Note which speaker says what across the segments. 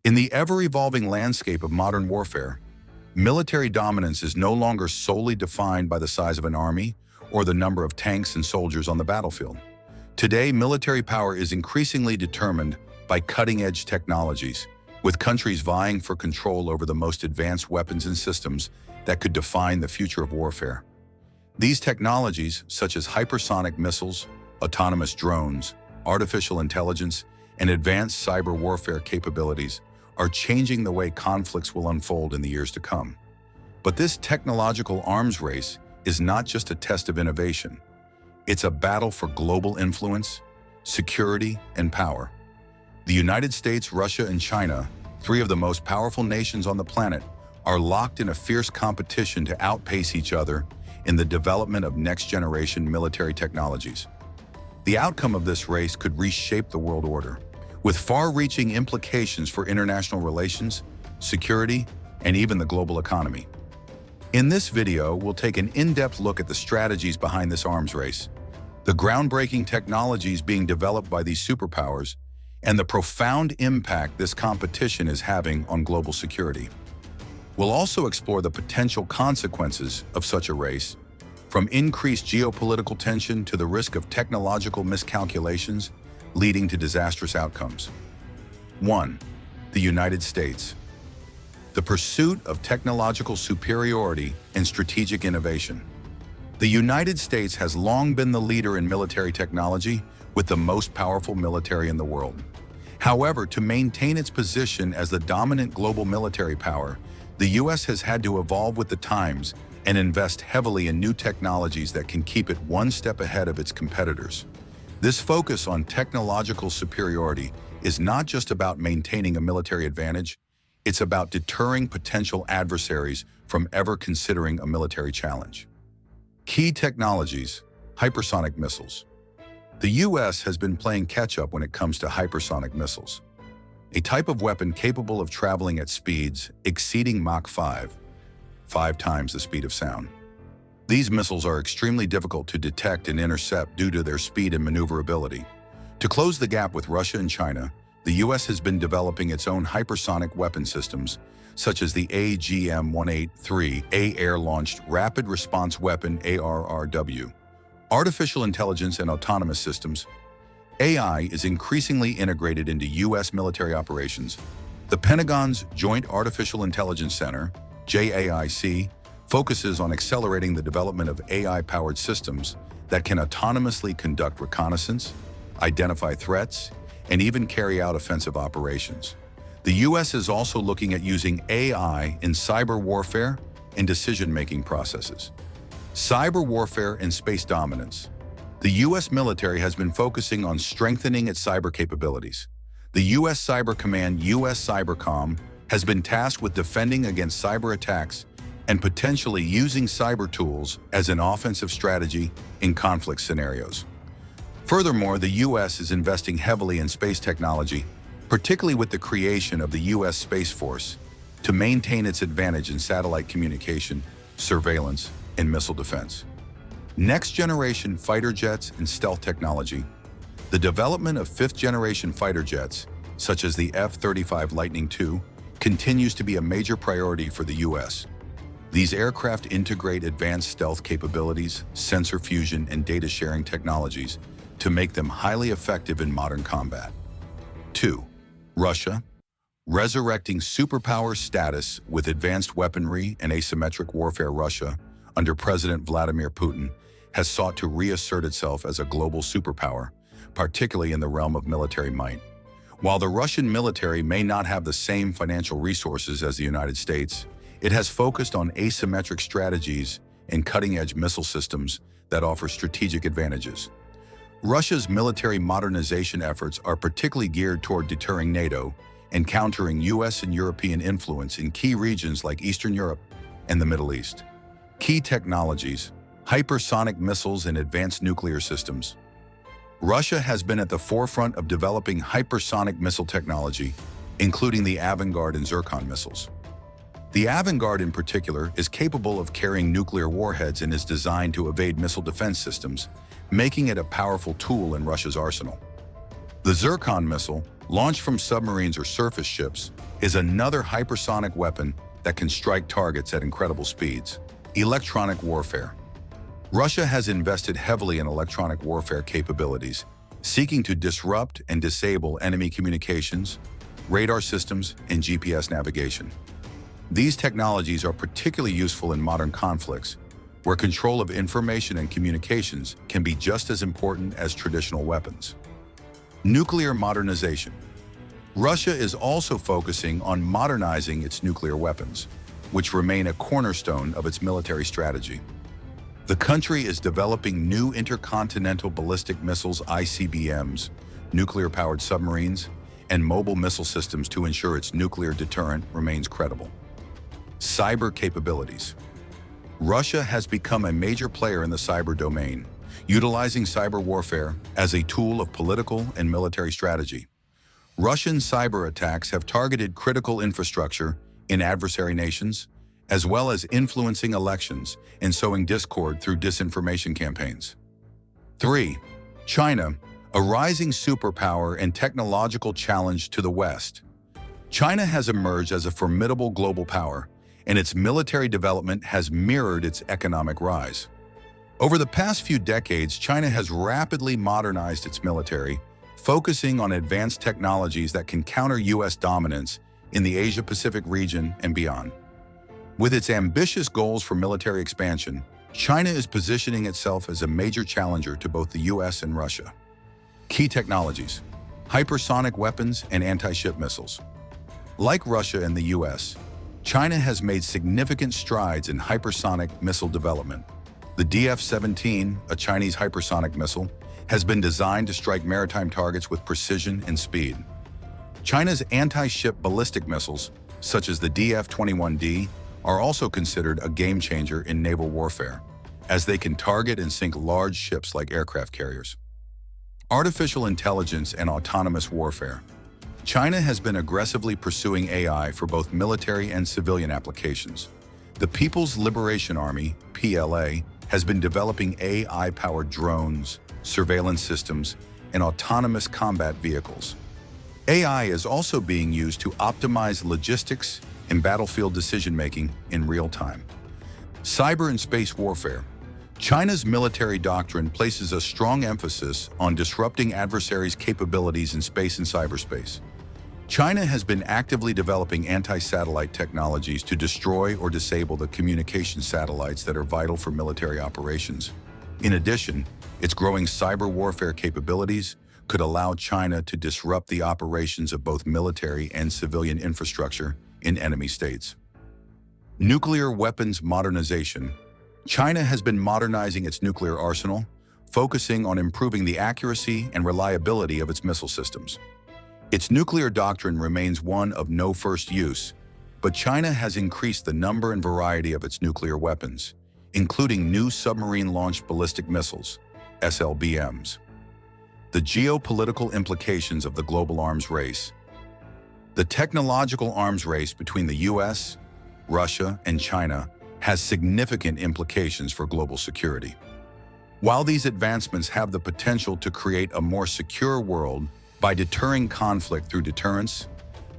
Speaker 1: In the ever-evolving landscape of modern warfare, military dominance is no longer solely defined by the size of an army or the number of tanks and soldiers on the battlefield. Today, military power is increasingly determined by cutting-edge technologies, with countries vying for control over the most advanced weapons and systems that could define the future of warfare. These technologies, such as hypersonic missiles, autonomous drones, artificial intelligence, and advanced cyber warfare capabilities, are changing the way conflicts will unfold in the years to come. But this technological arms race is not just a test of innovation. It's a battle for global influence, security, and power. The United States, Russia, and China, three of the most powerful nations on the planet, are locked in a fierce competition to outpace each other in the development of next-generation military technologies. The outcome of this race could reshape the world order, with far-reaching implications for international relations, security, and even the global economy. In this video, we'll take an in-depth look at the strategies behind this arms race, the groundbreaking technologies being developed by these superpowers, and the profound impact this competition is having on global security. We'll also explore the potential consequences of such a race, from increased geopolitical tension to the risk of technological miscalculations leading to disastrous outcomes. 1. The United States. The pursuit of technological superiority and strategic innovation. The United States has long been the leader in military technology, with the most powerful military in the world. However, to maintain its position as the dominant global military power, the U.S. has had to evolve with the times and invest heavily in new technologies that can keep it one step ahead of its competitors. This focus on technological superiority is not just about maintaining a military advantage, it's about deterring potential adversaries from ever considering a military challenge. Key technologies: hypersonic missiles. The U.S. has been playing catch-up when it comes to hypersonic missiles, a type of weapon capable of traveling at speeds exceeding Mach 5, 5 times the speed of sound. These missiles are extremely difficult to detect and intercept due to their speed and maneuverability. To close the gap with Russia and China, the U.S. has been developing its own hypersonic weapon systems, such as the AGM-183A Air-Launched Rapid Response Weapon ARRW. Artificial intelligence and autonomous systems. AI is increasingly integrated into U.S. military operations. The Pentagon's Joint Artificial Intelligence Center, JAIC, focuses on accelerating the development of AI-powered systems that can autonomously conduct reconnaissance, identify threats, and even carry out offensive operations. The U.S. is also looking at using AI in cyber warfare and decision-making processes. Cyber warfare and space dominance. The U.S. military has been focusing on strengthening its cyber capabilities. The U.S. Cyber Command, U.S. Cybercom, has been tasked with defending against cyber attacks and potentially using cyber tools as an offensive strategy in conflict scenarios. Furthermore, the U.S. is investing heavily in space technology, particularly with the creation of the U.S. Space Force, to maintain its advantage in satellite communication, surveillance, and missile defense. Next-generation fighter jets and stealth technology. The development of fifth-generation fighter jets, such as the F-35 Lightning II, continues to be a major priority for the U.S. These aircraft integrate advanced stealth capabilities, sensor fusion, and data-sharing technologies to make them highly effective in modern combat. 2. Russia. Resurrecting superpower status with advanced weaponry and asymmetric warfare. Russia, under President Vladimir Putin, has sought to reassert itself as a global superpower, particularly in the realm of military might. While the Russian military may not have the same financial resources as the United States, it has focused on asymmetric strategies and cutting-edge missile systems that offer strategic advantages. Russia's military modernization efforts are particularly geared toward deterring NATO and countering U.S. and European influence in key regions like Eastern Europe and the Middle East. Key technologies: hypersonic missiles and advanced nuclear systems. Russia has been at the forefront of developing hypersonic missile technology, including the Avangard and Zircon missiles. The Avangard in particular is capable of carrying nuclear warheads and is designed to evade missile defense systems, making it a powerful tool in Russia's arsenal. The Zircon missile, launched from submarines or surface ships, is another hypersonic weapon that can strike targets at incredible speeds. Electronic warfare. Russia has invested heavily in electronic warfare capabilities, seeking to disrupt and disable enemy communications, radar systems, and GPS navigation. These technologies are particularly useful in modern conflicts, where control of information and communications can be just as important as traditional weapons. Nuclear modernization. Russia is also focusing on modernizing its nuclear weapons, which remain a cornerstone of its military strategy. The country is developing new intercontinental ballistic missiles (ICBMs), nuclear-powered submarines, and mobile missile systems to ensure its nuclear deterrent remains credible. Cyber capabilities. Russia has become a major player in the cyber domain, utilizing cyber warfare as a tool of political and military strategy. Russian cyber attacks have targeted critical infrastructure in adversary nations, as well as influencing elections and sowing discord through disinformation campaigns. 3. China, a rising superpower and technological challenge to the West. China has emerged as a formidable global power, and its military development has mirrored its economic rise. Over the past few decades, China has rapidly modernized its military, focusing on advanced technologies that can counter U.S. dominance in the Asia-Pacific region and beyond. With its ambitious goals for military expansion, China is positioning itself as a major challenger to both the U.S. and Russia. Key technologies: hypersonic weapons and anti-ship missiles. Like Russia and the U.S., China has made significant strides in hypersonic missile development. The DF-17, a Chinese hypersonic missile, has been designed to strike maritime targets with precision and speed. China's anti-ship ballistic missiles, such as the DF-21D, are also considered a game-changer in naval warfare, as they can target and sink large ships like aircraft carriers. Artificial intelligence and autonomous warfare. China has been aggressively pursuing AI for both military and civilian applications. The People's Liberation Army, PLA, has been developing AI-powered drones, surveillance systems, and autonomous combat vehicles. AI is also being used to optimize logistics and battlefield decision-making in real time. Cyber and space warfare. China's military doctrine places a strong emphasis on disrupting adversaries' capabilities in space and cyberspace. China has been actively developing anti-satellite technologies to destroy or disable the communication satellites that are vital for military operations. In addition, its growing cyber warfare capabilities could allow China to disrupt the operations of both military and civilian infrastructure in enemy states. Nuclear weapons modernization. China has been modernizing its nuclear arsenal, focusing on improving the accuracy and reliability of its missile systems. Its nuclear doctrine remains one of no first use, but China has increased the number and variety of its nuclear weapons, including new submarine-launched ballistic missiles, SLBMs. The geopolitical implications of the global arms race. The technological arms race between the U.S., Russia, and China has significant implications for global security. While these advancements have the potential to create a more secure world by deterring conflict through deterrence,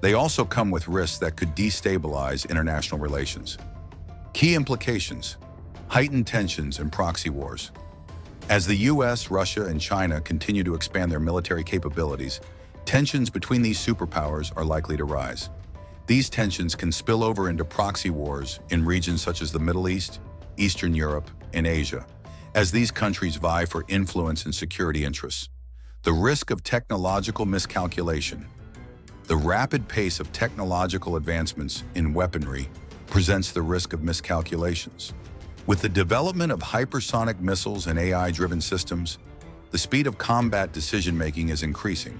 Speaker 1: they also come with risks that could destabilize international relations. Key implications: heightened tensions and proxy wars. As the U.S., Russia, and China continue to expand their military capabilities, tensions between these superpowers are likely to rise. These tensions can spill over into proxy wars in regions such as the Middle East, Eastern Europe, and Asia, as these countries vie for influence and security interests. The risk of technological miscalculation. The rapid pace of technological advancements in weaponry presents the risk of miscalculations. With the development of hypersonic missiles and AI-driven systems, the speed of combat decision-making is increasing,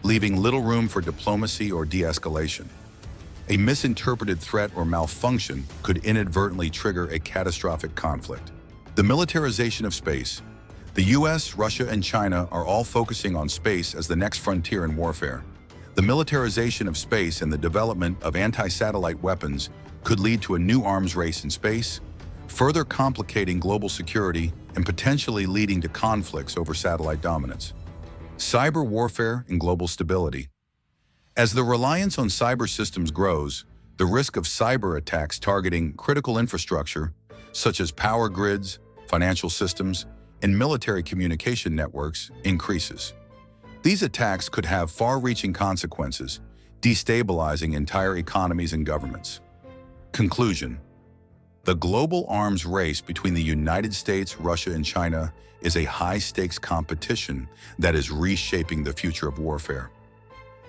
Speaker 1: leaving little room for diplomacy or de-escalation. A misinterpreted threat or malfunction could inadvertently trigger a catastrophic conflict. The militarization of space. The US, Russia, and China are all focusing on space as the next frontier in warfare. The militarization of space and the development of anti-satellite weapons could lead to a new arms race in space, further complicating global security and potentially leading to conflicts over satellite dominance. Cyber warfare and global stability. As the reliance on cyber systems grows, the risk of cyber attacks targeting critical infrastructure, such as power grids, financial systems, and military communication networks, increases. These attacks could have far-reaching consequences, destabilizing entire economies and governments. Conclusion: the global arms race between the United States, Russia, and China is a high-stakes competition that is reshaping the future of warfare.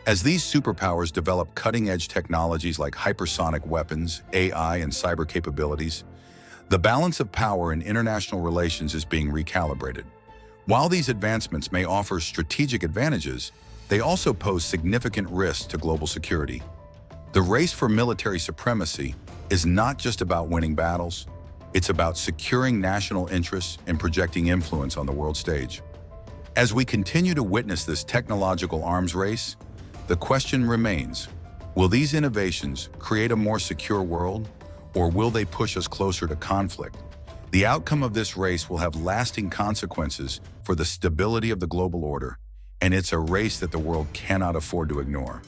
Speaker 1: As these superpowers develop cutting-edge technologies like hypersonic weapons, AI, and cyber capabilities, the balance of power in international relations is being recalibrated. While these advancements may offer strategic advantages, they also pose significant risks to global security. The race for military supremacy is not just about winning battles, it's about securing national interests and projecting influence on the world stage. As we continue to witness this technological arms race, the question remains, will these innovations create a more secure world, or will they push us closer to conflict? The outcome of this race will have lasting consequences for the stability of the global order, and it's a race that the world cannot afford to ignore.